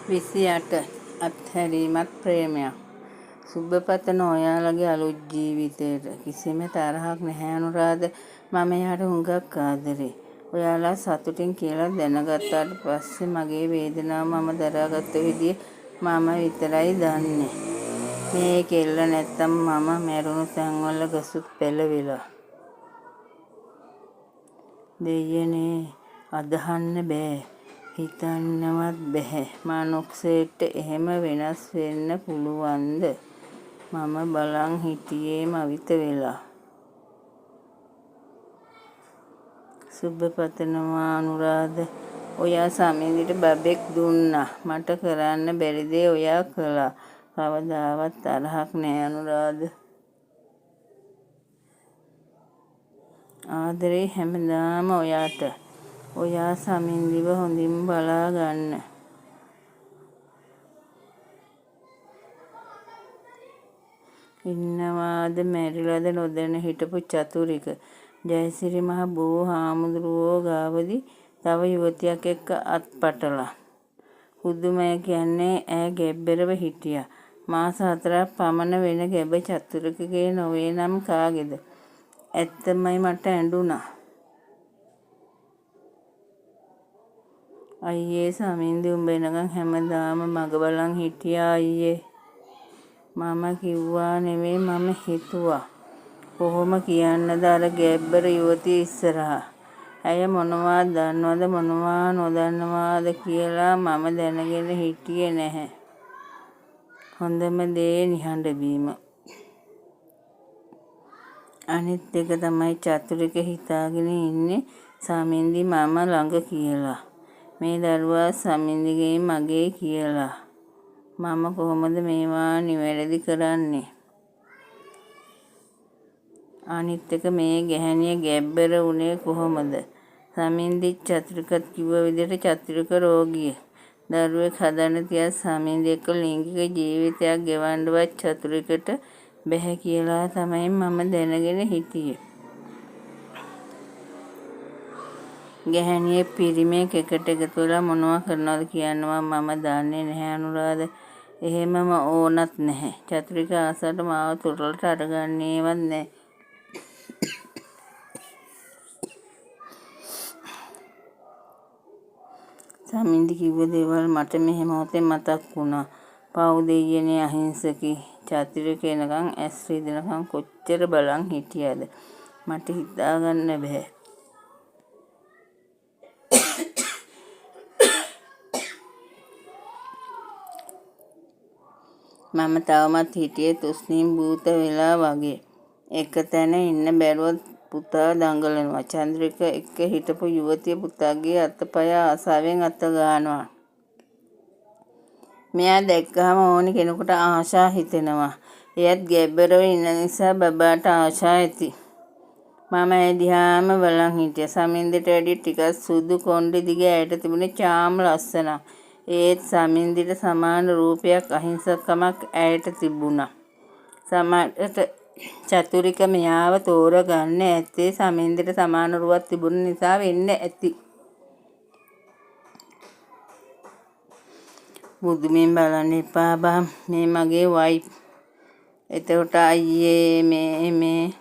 28 අත්හැරීමත් ප්‍රේමයක්. සුබ පතන ඔයාලගේ අලුත් ජීවිතයට. කිසිම තරහක් නැහැ අනුරාධ. මම එයාට හුඟක් ආදරේ. ඔයාලා සතුටින් කියලා දැනගත්තාට පස්සේ මගේ වේදනාව මම දරාගත්ත විදිය මම විතරයි දන්නේ. මේ කෙල්ල නැත්තම් මම මැරුණු තැන්වල ගසුත් පෙළවිලා. දෙයනේ අදහන්න බෑ. හිතන්නවත් බැහැ. මනුස්සයෙක්ට එහෙම වෙනස් වෙන්න පුළුවන්ද? මම බලන් හිටියේ මවිත වෙලා. සුබ පතනවා අනුරාධ. ඔයා සමිඳිට බබෙක් දුන්නා. මට කරන්න බැරි දේ ඔයා කළා. කවදාවත් තරහක් නෑ අනුරාධ. ආදරේ හැමදාම ඔයාට. ඔයා සමින්දිව හොඳින් බලා ගන්න. ඉන්නවාද මැරිලාද නොදැන හිටපු චතුරික. ජයසිරි මහ බෝ හාමුදුරුවෝ ගාවදී තව යුවතියක් එක්ක අත්පටලා. පුදුමය කියන්නේ ඈ ගැබ්බෙරව හිටියා. මාස 4ක් පමණ වෙන ගැබ චතුරිකගේ නොවේ නම් කාගේද? ඇත්තමයි මට ඇඬුණා. අයියේ සමින්දි උඹ එනකන් හැමදාම මග බලන් හිටියා අයියේ. මම කිව්වා නෙවෙයි මම හිතුවා. කොහොම කියන්නද අර ගැබ්බර යුවතිය ඉස්සරහා. ඇය මොනවා දන්නවද මොනවා නොදන්නවාද කියලා මම දැනගෙන හිටියේ නැහැ. හොඳම දේ නිහඬ වීම. අනිත් එක තමයි චතුරික හිතාගෙන ඉන්නේ සමින්දි මම ළඟ කියලා. මේ දරුවා සමින්දිගේ මගේ කියලා. මම කොහොමද මේවා නිවැරදි කරන්නේ? අනිත් එක මේ ගැහැණිය ගැබ්බර උනේ කොහොමද? සමින්දිත් චතුරිකත් කිව්ව විදිහට චතුරික රෝගියෙක්. දරුවෙක් හදන්න තියා සමින්දි එක්ක ලිංගික ජීවිතයක් ගෙවන්නවත් චතුරිකට බැහැ කියලා තමයි මම දැනගෙන හිටියේ. ගැහැණියෙක් පිරිමියෙක් එකට එකතු වෙලා මොනවා කරනවද කියනවා මම දන්නේ නැහැ අනුරාධ. එහෙමම ඕනත් නැහැ. චතුරික ආසාවට මාව තුරලට අරගන්නේවත් නැහැ. සමින්දි කිව්ව දේවල් මට මේ මොහොතේ මතක් වුණා. පව් දෙයියනේ අහිංසකී. චතුරික එනකන් ඇස් රිදෙනකන් කොච්චර බලන් හිටියද? මට හිතාගන්න බැහැ. මම තවමත් හිටියේ තුස්නීම් භූත වෙලා වගේ. එක තැන ඉන්න බැරුව පුතා දඟලනවා. චන්ද්‍රික එක්ක හිටපු යුවතිය පුතාගේ අතපය ආසාවෙන් අත ගානවා. මෙයා දැක්කහම ඕනි කෙනෙකුට ආශා හිතෙනවා. එයත් ගැබ්බරව ඉන්න නිසා බබාට ආශා ඇති. මම ඒ දිහාම බලන් හිටියා. සමින්දිට වැඩි ටිකක් සුදු කොණ්ඩෙ දිග ඇයට තිබුණේ චාම් ලස්සනක්. ඒත් සමින්දිට සමාන රූපයක් අහිංසකකමක් ඇයට තිබුණා. සමහරට චතුරික මෙයාව තෝරගන්න ඇත්තේ සමින්දිට සමාන රුවක් තිබුණ නිසා වෙන්න ඇති. බුදුමින් බලන්න එපා බං මේ මගේ වයිෆ්. එතකොට අයියේ මේ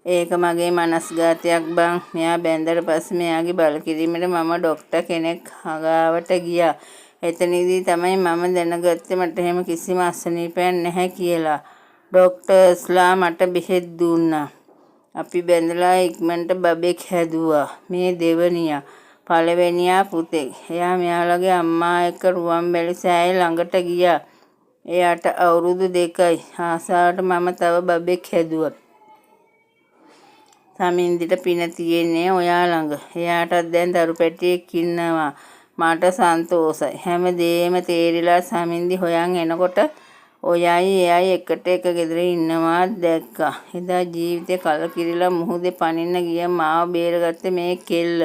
ඒක මගේ මනස්ගාතයක් බං. මෙයා බැන්දට පස්සේ මෙයාගේ බලකිරීමට මම ඩොක්ටර් කෙනෙක් හඟාවට ගියා. එතනදී තමයි මම දැනගත්තේ මට එහෙම කිසිම අසනීපයක් නැහැ කියලා. ඩොක්ටර්ස්ලා මට බෙහෙත් දුන්නා. අපි බැඳලා ඉක්මනට බබෙක් හැදුවා. මේ දෙවනියා. පළවෙනියා පුතෙක්. එයා මෙයාලගේ අම්මා එක්ක රුවන්වැලි සෑය ළඟට ගියා. එයාට අවුරුදු 2යි. ආසාවට මම තව බබෙක් හැදුවා. සමින්දිට පින තියෙන්නේ ඔයා ළඟ. එයාටත් දැන් දරු පැටියෙක් ඉන්නවා. මට සන්තෝසයි. හැම දෙයක්ම තේරිලා සමින්දි හොයන් එනකොට ඔයයි එයයි එකට එක ගෙදර ඉන්නවා දැක්කා. එදා ජීවිතේ කලකිරිලා මුහුදේ පනින්න ගිය මාව බේරගත්තේ මේ කෙල්ල.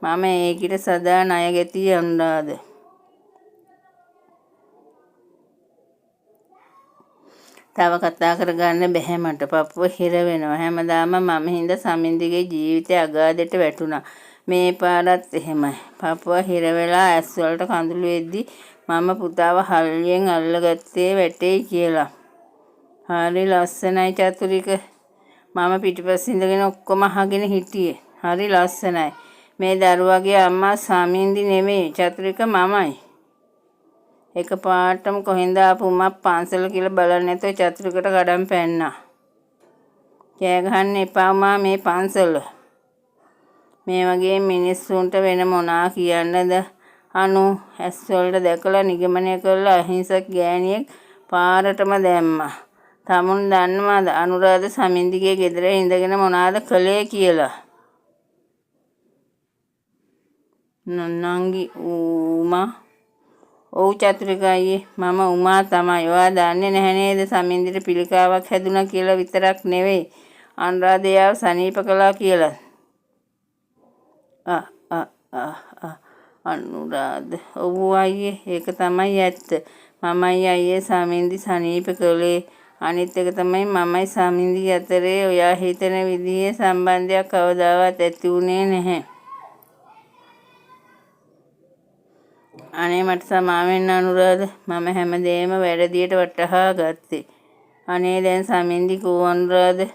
මම ඒකිට සදා ණය ගැතියි අනුරාධ. තව කතා කරගන්න බැහැ මට. පපුව හිර වෙනවා. හැමදාම මම හින්දා සමින්දිගේ ජීවිතේ අගාධයට වැටුණා. මේ පාරත් එහෙමයි. පපුව හිර වෙලා ඇස්වලට කඳුළු එද්දි මම පුතාව හල්ලියෙන් අල්ලගත්තේ වැටෙයි කියලා. හරි ලස්සනයි චතුරික. මම පිටිපස්සේ ඉඳගෙන ඔක්කොම අහගෙන හිටියේ. හරි ලස්සනයි. මේ දරුවගේ අම්මා සමින්දි නෙමෙයි චතුරික මමයි. එකපාරටම කොහෙන්ද ආපු උමක් පන්සල කියලා බලන්නේ නැතුව චතුරිකට කඩම් පැන්නා. කෑ ගහන්න එපා උමා මේ පන්සල. මේ වගේ මිනිස්සුන්ට වෙන මොනා කියන්නද? අනු ඇස්වලට දැකලා නිගමනය කළා අහිංසක ගෑණියෙක් පාරටම දැම්මා. තමුන් දන්නවද අනුරාධ සමින්දිගේ ගෙදර ඉඳගෙන මොනාද කළේ කියලා? නංගි උමා. ඔව් චතුරික අයියේ මම උමා තමයි. ඔයා දන්නේ නැහැ නේද සමින්දිට පිළිකාවක් හැදුනා කියලා විතරක් නෙවෙයි අනුරාධයාව සනීප කළා කියලා. අනුරාධ. ඔව් අයියේ ඒක තමයි ඇත්ත. මමයි අයියේ සමින්දි සනීප කළේ. අනිත් එක තමයි මමයි සමින්දි අතරේ ඔයා හිතන විදිහේ සම්බන්ධයක් කවදාවත් ඇති වුණේ නැහැ. අනේ මට සමා වෙන්න අනුරාධ. මම හැමදේම වැරදියට වටහා ගත්තේ. අනේ දැන් සමින්දි කෝ අනුරාධ?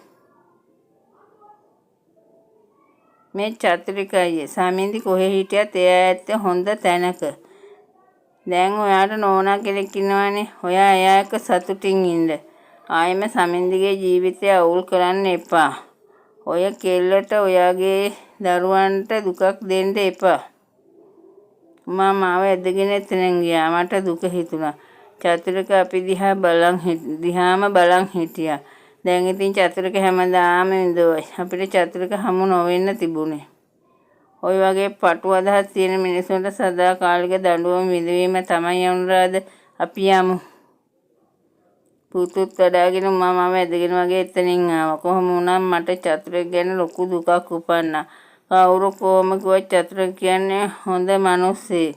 මේ චතුරික අයියේ සමින්දි කොහෙ හිටියත් එයා ඇත්තේ හොඳ තැනක. දැන් ඔයාට නෝනා කෙනෙක් ඉන්නවනේ. ඔයා එයා එක්ක සතුටින් ඉන්න. ආයෙම සමින්දිගේ ජීවිතය අවුල් කරන්න එපා. ඔය කෙල්ලට ඔයාගේ දරුවන්ට දුකක් දෙන්න එපා. මම මාව ඇදගෙන එතනින් ගියා. මට දුක හිතුණා. චතුරික අපි දිහාම බලන් හිටියා. දැන් ඉතින් චතුරික හැමදාම ඉඳෝයි. අපිට චතුරික හමු නොවෙන්න තිබුණේ. ওই වගේ පටු අදහස් තියෙන මිනිසුන්ට සදාකාලික දඬුවම් විඳවීම තමයි අනුරාධ. අපි යමු. පුතුත් වඩාගෙන මම ඇදගෙන වගේ එතනින් ආවා. කොහොම වුණත් මට චතුරික ගැන ලොකු දුකක් උපන්නා. කවුරු කොහොම කිව්වත් චතුරික කියන්නේ හොඳ මිනිස්සෙක්.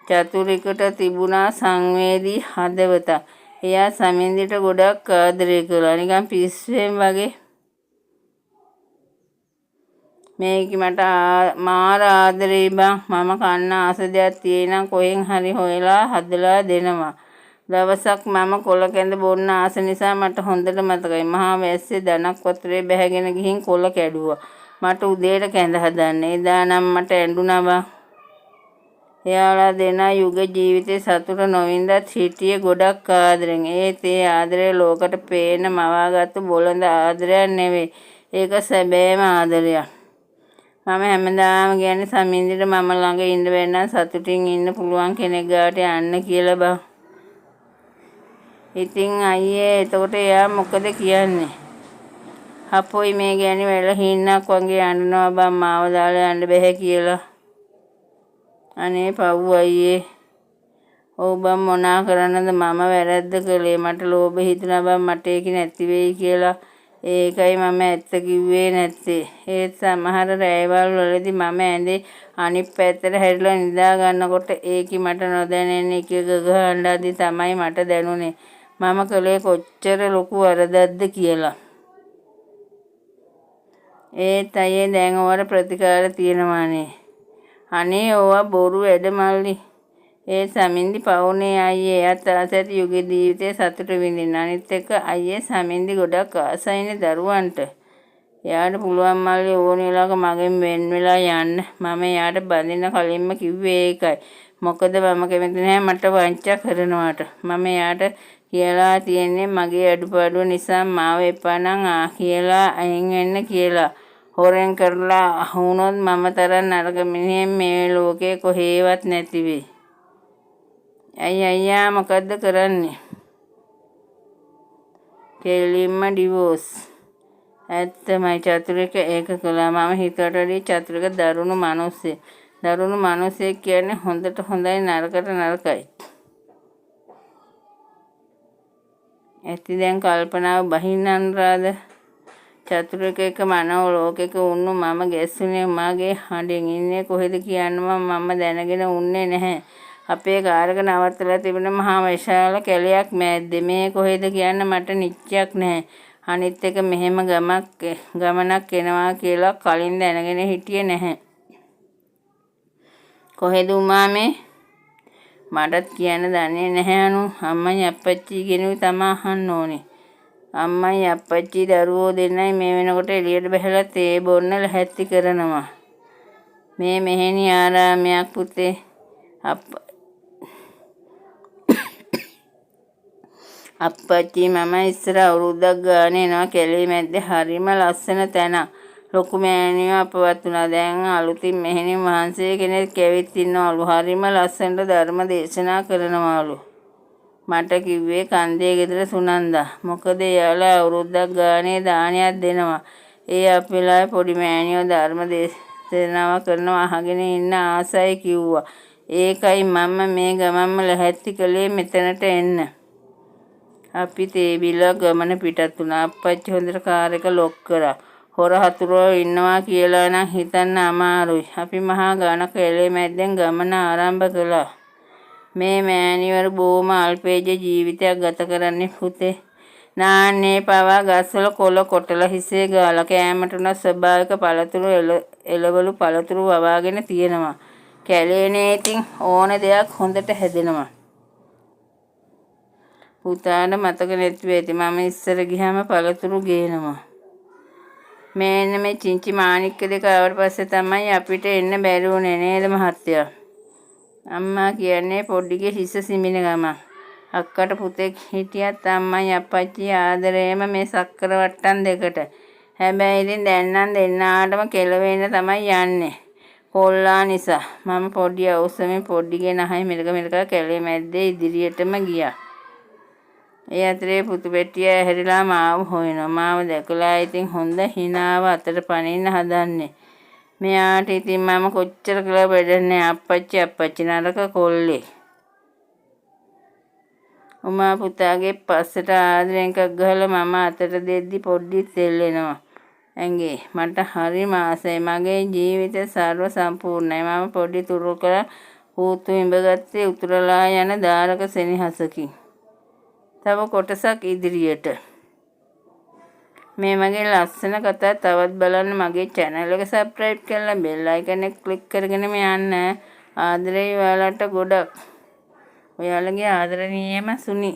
චතුරිකට තිබුණා සංවේදී හදවත. එයා සමින්දිට ගොඩක් ආදරය කළා. නිකන් පිස්සුවෙන් වගේ. මේක මට මාර ආදරේ බං. මම කන්න ආස දෙයක් තියෙනම් කොහෙන් හරි හොයලා හදලා දෙනවා. දවසක් මම කොල කැඳ බොන්න ආස නිසා මට හොඳට මතකයි. මහා වැස්සේ දනක් වතුරේ බැහැගෙන ගිහින් කොල කැඩුවා. මට උදේට කැඳ හදන්න. එදා නම් මට ඇඬුණා බං. එයාලා දෙනා යුග ජීවිතේ සතුට නොවින්දත් හිටියේ ගොඩක් ආදරෙන්. ඒත් ඒ ආදරය ලෝකට පේන මවාගත්තු බොළඳ ආදරයක් නෙවෙයි. ඒක සැබෑම ආදරයක්. මම හැමදාම කියන්නේ සමින්දිට මම ළඟ ඉන්න බැන්නම් සතුටින් ඉන්න පුළුවන් කෙනෙක් ගාවට යන්න කියලා බං. ඉතින් අයියේ එතකොට එයා මොකද කියන්නේ? අපොයි මේ ගෑණි වෙල හින්නක් වගේ අඬනවා බං මාව දාලා යන්න බැහැ කියලා. අනේ පව් අයියේ. ඔව් බං මොනා කරන්නද මම වැරද්ද කළේ. මට ලෝභ හිතුණා බං මට ඒක නැති වෙයි කියලා. ඒකයි මම ඇත්ත කිව්වේ නැත්තේ. ඒත් සමහර රැයවල් වලදී මම ඇඳේ අනිත් පැත්තට හැරිලා නිදා ගන්නකොට ඒකි මට නොදැනෙන එක ගගහ අඬද්දි තමයි මට දැනුනේ මම කළේ කොච්චර ලොකු වරදක්ද කියලා. ඒත් අයියේ දැන් ඔයාලට ප්‍රතිකාර තියෙනවානේ. අනේ ඕවා බොරු වැඩ මල්ලි. ඒ සමින්දි පවුනේ අයියේ. එයාත් ආසයට යුග ජීවිතේ සතුට විඳින්න. අනිත් එක අයියේ සමින්දි ගොඩක් ආසයිනේ දරුවන්ට. එයාට පුළුවන් මල්ලි ඕන වෙලාවක මගෙන් වෙන් වෙලා යන්න. මම එයාට බඳින්න කලින්ම කිව්වේ ඒකයි. මොකද මම කැමති නැහැ මට වංචා කරනවට. මම එයාට කියලා තියෙන්නේ මගේ අඩුපාඩුව නිසා මාව එපා නම් කියලා අයින් වෙන්න කියලා. හොරෙන් කරලා වුණොත් මම තරම් නරක මිනිහෙක් මේ ලෝකේ කොහේවත් නැති වෙයි. අයියා මොකද්ද කරන්නේ? කෙලින්ම ඩිවෝස්. ඇත්තමයි චතුරික ඒක කළා. මම හිතුවටදී චතුරික දරුණු මිනිස්සෙක්. දරුණු මිනිස්සෙක් කියන්නේ හොඳට හොඳයි නරකට නරකයි. ඇති දැන් කල්පනාව බහින්න අනුරාධ. චතුරික එක මනෝ ලෝකෙක වුණු මම ගැස්සුනේ මාගේ හඬින්. ඉන්නේ කොහෙද කියන්නම මම දැනගෙන උන්නේ නැහැ. අපේ කාර් එක නවත්තලා තිබුණ මහා විශාල කැලයක් මැද්දේ. මේ කොහෙද කියන්න මට නිශ්චයක් නැහැ. අනිත් එක මෙහෙම ගමනක් එනවා කියලා කලින් දැනගෙන හිටියේ නැහැ. කොහෙද උමා මේ? මටත් කියන්න දන්නේ නැහැ අනු. අම්මයි අප්පච්චි ගෙනුයි තමා අහන්න ඕනේ. අම්මයි අප්පච්චි දරුවෝ දෙන්නයි මේ වෙනකොට එළියට බහැලා තේ බොන්න ලැහැත්ති කරනවා. මේ මෙහෙණි ආරාමයක් පුතේ. අප්පච්චි මම ඉස්සර අවුරුද්දක් ගානේ එනවා කැලේ මැද්දේ හරිම ලස්සන තැන. ලොකු මෑණියෝ අපවත් වුණා. දැන් අලුතින් මෙහෙණි වහන්සේ කෙනෙක් ඇවිත් ඉන්නවලු. හරිම ලස්සනට ධර්ම දේශනා කරනවලු. මට කිව්වේ කන්දේ ගෙදර සුනන්දා. මොකද එයාලා අවුරුද්දක් ගානේ දානයක් දෙනවා. ඒ අපි වෙලාවේ පොඩි මෑණියෝ ධර්ම දේශනාව කරනවා අහගෙන ඉන්න ආසයි කිව්වා. ඒකයි මම මේ ගමන්ම ලැහැත්ති කළේ මෙතනට එන්න. අපි තේ බිලා ගමන පිටත් වුණා. අප්පච්චි හොඳට කාර් එක ලොක් කරා. හොර හතුරෝ ඉන්නවා කියලා නම් හිතන්න අමාරුයි. අපි මහා ගණක එළේ මැද්දෙන් ගමන ආරම්භ කළා. මේ මෑණිවරු බොහොම අල්පේජ ජීවිතයක් ගත කරන්නේ පුතේ. නාන්නේ පවා ගස්වල කොළ කොටලා හිසේ ගාලා කෑමට උන ස්වභාවික පළතුරු එළවලු පළතුරු වවාගෙන තියෙනවා. කැලේනේ ඉතින් ඕන දෙයක් හොඳට හැදෙනවා. පුතාට මතක නැති වෙති මම ඉස්සර ගියාම පළතුරු ගේනවා. මේන්න මේ චිංචි මාණික්ක දෙක ආවට පස්සේ තමයි අපිට එන්න බැරි වුණේ නේද මහත්තයා? අම්මා කියන්නේ පොඩ්ඩිගේ හිස සිමින ගම. අක්කට පුතෙක් හිටියත් අම්මයි අප්පච්චි ආදරේම මේ සක්කර වට්ටම් දෙකට. හැබැයි ඉතින් දැන් නම් දෙන්නාටම කෙලවෙන්න තමයි යන්නේ. කොල්ලා නිසා. මම පොඩි අවුස්සමින් පොඩ්ඩිගේ නහය මෙලක කැලේ මැද්දේ ඉදිරියටම ගියා. ඒ අතරේ පුතු පෙට්ටිය ඇහැරිලා මාව හොයනවා. මාව දැකලා ඉතින් හොඳ හිනාව අතට පනින්න හදන්නේ. මෙයාට ඉතින් මම කොච්චර කළා වැඩන්නේ අප්පච්චි නරක කොල්ලේ. උමා පුතාගේ පස්සට ආදරෙන් එකක් ගහලා මම අතට දෙද්දි පොඩ්ඩි තෙල්ලෙනවා. ඇඟේ මට හරිම ආසයි. මගේ ජීවිතය සර්ව සම්පූර්ණයි. මම පොඩි තුරුකල හූතු ඉඹගත්තේ උතුරලා යන දාරක සෙනෙහසකින්. තව කොටසක් ඉදිරියට. මේ මගේ ලස්සන කතා තවත් බලන්න මගේ channel එක subscribe කරලා bell icon එක click කරගෙන යන්න. ආදරේ ඔයාලට ගොඩක්. ඔයාලගේ ආදරණීයම සුනි.